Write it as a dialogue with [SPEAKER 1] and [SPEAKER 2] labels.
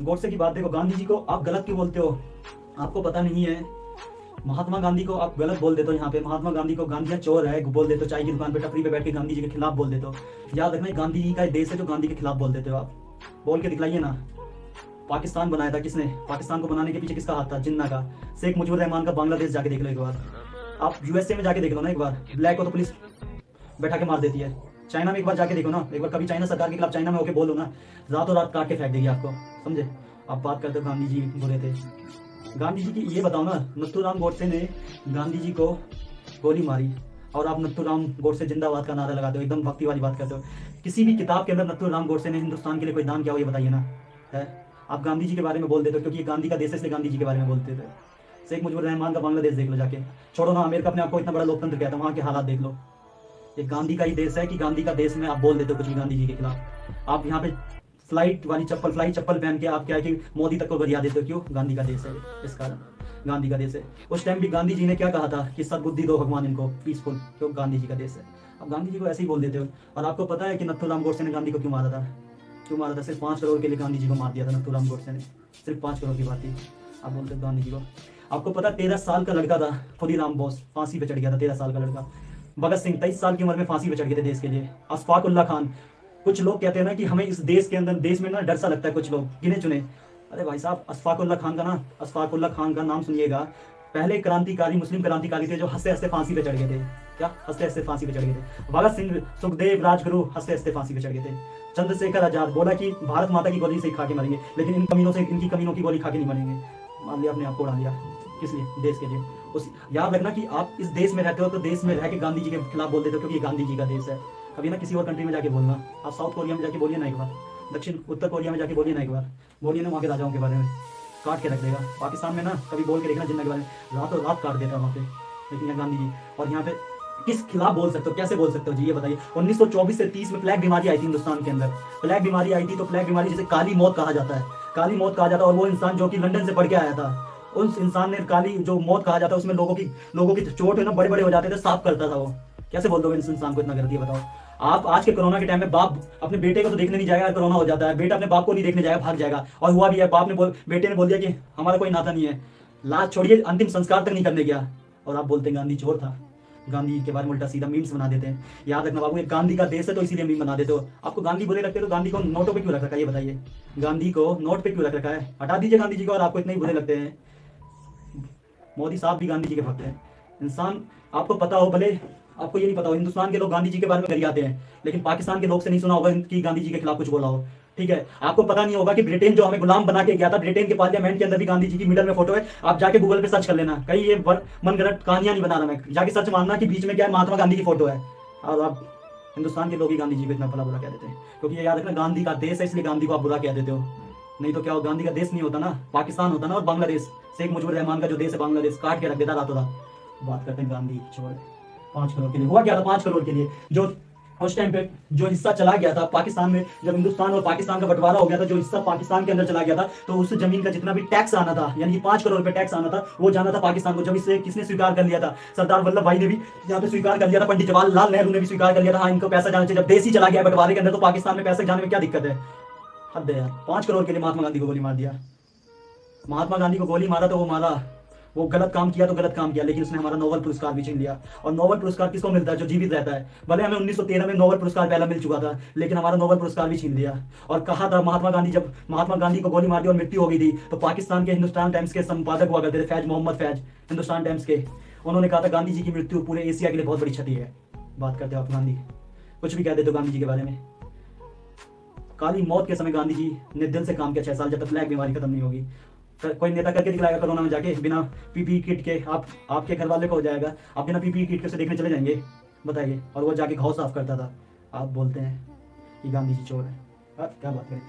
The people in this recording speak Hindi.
[SPEAKER 1] गोडसे की बात देखो, गांधी जी को आप गलत क्यों बोलते हो? आपको पता नहीं है, महात्मा गांधी को आप गलत बोल देते हो। यहाँ पे महात्मा गांधी को गांधिया चोर है बोल देते हो, चाय की दुकान पे टपरी पे बैठ के गांधी जी के खिलाफ बोल देते हो। याद रखना, गांधी जी का देश है जो गांधी के खिलाफ बोल देते हो आप। बोल के दिखलाइए ना। पाकिस्तान बनाया था किसने? पाकिस्तान को बनाने के पीछे किसका हाथ था? जिन्ना का। शेख मुजीबुर रहमान का बांग्लादेश जाके देख लो एक बार। आप यूएसए में जाके देख लो ना एक बार, ब्लैक को तो पुलिस बैठा के मार देती है। चाइना में एक बार जाके देखो ना, एक बार कभी चाइना सरकार के खिलाफ चाइना में होके बोलो ना, रातों रात काट के फेंक देगी आपको, समझे? आप बात करते हो गांधी जी बुरे थे। गांधी जी की ये बताओ ना, नथुराम गोडसे ने गांधी जी को गोली मारी और आप नथुराम गोडसे जिंदाबाद का नारा लगाते हो, एकदम भक्ति वाली बात करते हो। किसी भी किताब के अंदर नथुराम गोडसे ने हिंदुस्तान के लिए कोई दान किया हो ये बताइए ना, है? आप गांधी जी के बारे में बोल देते हो क्योंकि ये गांधी का देश है इसलिए गांधी जी के बारे में बोलते थे। शेख मुजीबुर रहमान का बांग्लादेश देख लो जाके, छोड़ो ना अमेरिका अपने आपको इतना बड़ा लोकतंत्र कहता है, वहाँ के हालात देख लो। ये गांधी का ही देश है कि गांधी का देश में आप बोल देते हो कुछ भी गांधी जी के खिलाफ। आप यहाँ पे फ्लाइट वाली चप्पल, फ्लाई चप्पल पहन के आप क्या है कि मोदी तक को गरिया देते हो, क्यों? गांधी का देश है, इस कारण गांधी का देश है। उस टाइम भी गांधी जी ने क्या कहा था कि सद्बुद्धि दो भगवान इनको, पीसफुल, क्यों? गांधी जी का देश है। अब गांधी जी को ऐसे ही बोल देते हो। और आपको पता है कि नथुराम गोडसे ने गांधी को क्यों मारा था? क्यों मारा था? सिर्फ 5 करोड़ के लिए गांधी जी को मार दिया था नथुराम गोडसे ने, सिर्फ 5 करोड़ की बात थी। आप बोलते हो गांधी जी को। आपको पता 13 साल का लड़का था खुदीराम बोस, फांसी पे चढ़ गया था, 13 साल का लड़का। भगत सिंह 23 साल की उम्र में फांसी पे चढ़ गए थे देश के लिए। अशफाक उल्ला खान, कुछ लोग कहते हैं ना कि हमें इस देश के अंदर, देश में ना डर सा लगता है, कुछ लोग गिने चुने। अरे भाई साहब, अशफाक उल्ला खान का ना, अशफाक उल्ला खान का नाम सुनिएगा। पहले क्रांतिकारी, मुस्लिम क्रांतिकारी थे जो हंसते हंसते फांसी पे चढ़ गए थे। क्या? हंसते हंसते फांसी पे चढ़ गए थे। भगत सिंह, सुखदेव, राजगुरु हंसते हंसते फांसी पे चढ़ गए थे। चंद्रशेखर आजाद बोला कि भारत माता की गोली से खा के मरेंगे, लेकिन इन कमीनों से, इनकी कमीनों की गोली खा के नहीं मरेंगे। मान लिया, अपने आप को उड़ा लिया। किस लिए? देश के लिए। उस याद रखना कि आप इस देश में रहते हो तो देश में रह के गांधी जी के खिलाफ बोल देते हो क्योंकि ये गांधी जी का देश है। कभी ना किसी और कंट्री में जाके बोलना। आप साउथ कोरिया में जाके बोलिए ना एक बार, दक्षिण उत्तर कोरिया में जाके बोलिए ना एक बार, बोलिए ना वहाँ के राजाओं के बारे में, काट के रख देगा। पाकिस्तान में ना कभी बोल के देखना जिन्ना के बारे में, रातों रात काट देता है वहाँ पे। लेकिन यहाँ गांधी जी, और यहाँ पे किस खिलाफ बोल सकते हो, कैसे बोल सकते हो जी, ये बताइए। 1924 से 30 में प्लेग बीमारी आई थी हिंदुस्तान के अंदर। प्लेग बीमारी आई थी, तो प्लेग बीमारी जिसे काली मौत कहा जाता है, काली मौत कहा जाता है। और वो इंसान जो कि लंदन से पढ़ के आया था, उस इंसान ने काली जो मौत कहा जाता है उसमें लोगों की चोट है ना, बड़े बड़े हो जाते थे, साफ करता था वो। कैसे बोल दोगे इस इंसान को इतना कर दिया, बताओ। आप आज के कोरोना के टाइम में बाप अपने बेटे को तो देखने नहीं जाएगा, कोरोना हो जाता है, बेटा अपने बाप को नहीं देखने जाएगा, भाग जाएगा। और हुआ भी है, बेटे ने बोल दिया कि हमारा कोई नाता नहीं है, लाश छोड़िए अंतिम संस्कार तक नहीं करने गया। और आप बोलते हैं गांधी चोर था। गांधी के बारे में उल्टा सीधा मीम्स बना देते हैं। याद रखना बाबू, ये गांधी का देश है तो इसीलिए मीम बना देते हो। आपको गांधी बुरे लगते हो तो गांधी को नोटों पे क्यों रख रखा है ये बताइए? गांधी को नोट पे क्यों रख रखा है? हटा दीजिए गांधी जी को, और आपको इतने ही बुरे लगते हैं। मोदी साहब भी गांधी जी के भक्त हैं। इंसान, आपको पता हो, भले आपको ये नहीं पता हो, हिंदुस्तान के लोग गांधी जी के बारे में गरियाते हैं, लेकिन पाकिस्तान के लोग से नहीं सुना होगा कि गांधी जी के खिलाफ कुछ बोला हो। ठीक है, आपको पता नहीं होगा कि ब्रिटेन जो हमें गुलाम बना के गया था, ब्रिटेन के पार्लियामेंट के अंदर भी गांधी जी की मिडल में फोटो है। आप जाके गूगल पे सर्च कर लेना, कहीं ये मनगढ़ंत कहानियां नहीं बना रहा मैं, जाके सर्च मारना कि बीच में क्या है, महात्मा गांधी की फोटो है। और आप हिंदुस्तान के लोग ही गांधी जी को इतना भला बुरा कह देते हैं, क्योंकि ये याद रखना गांधी का देश है इसलिए गांधी को आप बुरा कह देते हो। नहीं तो क्या हो, गांधी का देश नहीं होता ना, पाकिस्तान होता ना, और बांग्लादेश, शेख मुजीबुर रहमान का जो देश है बांग्लादेश, काट के रख देता रातों रात। बात करते हैं गांधी छोड़। 5 करोड़ के लिए हुआ क्या था? 5 करोड़ के लिए जो उस टाइम पे जो हिस्सा चला गया था पाकिस्तान में, जब हिंदुस्तान और पाकिस्तान का बंटवारा हो गया था, जो हिस्सा पाकिस्तान के अंदर चला गया था, तो उस जमीन का जितना भी टैक्स आना था, यानी कि 5 करोड़ रुपए टैक्स आना था, वो जाना था पाकिस्तान को। जब इसे किसने स्वीकार कर लिया था? सरदार वल्लभ भाई ने भी यहाँ पे स्वीकार कर लिया था, पंडित जवाहरलाल नेहरू ने भी स्वीकार कर लिया था, हाँ इनको पैसा जाना चाहिए। जब देश ही चला गया बंटवारे के अंदर, तो पाकिस्तान में पैसे जाने में क्या दिक्कत है? हद है यार। 5 करोड़ के लिए महात्मा गांधी को गोली मार दिया। महात्मा गांधी को गोली मारा तो वो मारा, वो गलत काम किया तो गलत काम किया, लेकिन उसने हमारा नोबेल पुरस्कार भी छीन लिया। और नोबेल पुरस्कार किसको मिलता है? जो जीवित रहता है। भले हमें 1913 में नोबेल पुरस्कार पहला मिल चुका था, लेकिन हमारा नोबेल पुरस्कार भी छीन लिया। और कहा था महात्मा गांधी, जब महात्मा गांधी को गोली मार दी और मृत्यु हो गई थी, तो पाकिस्तान के हिंदुस्तान टाइम्स के संपादक हुआ करते थे, फैज मोहम्मद फैज, हिंदुस्तान टाइम्स के, उन्होंने कहा था गांधी जी की मृत्यु पूरे एशिया के लिए बहुत बड़ी क्षति है। बात करते हो आप गांधी, कुछ भी कह देते हो गांधी जी के बारे में। काली मौत के समय गांधी जी ने दिल से काम किया 6 साल, जब तक प्लेग बीमारी खत्म नहीं होगी। कोई नेता करके दिखलाएगा कोरोना में जाके बिना पीपीई किट के? आपके घर वाले को हो जाएगा, आप बिना पीपीई किट के उसे देखने चले जाएंगे? बताइए। और वो जाके घाव साफ करता था। आप बोलते हैं कि गांधी जी चोर है। क्या बात करें।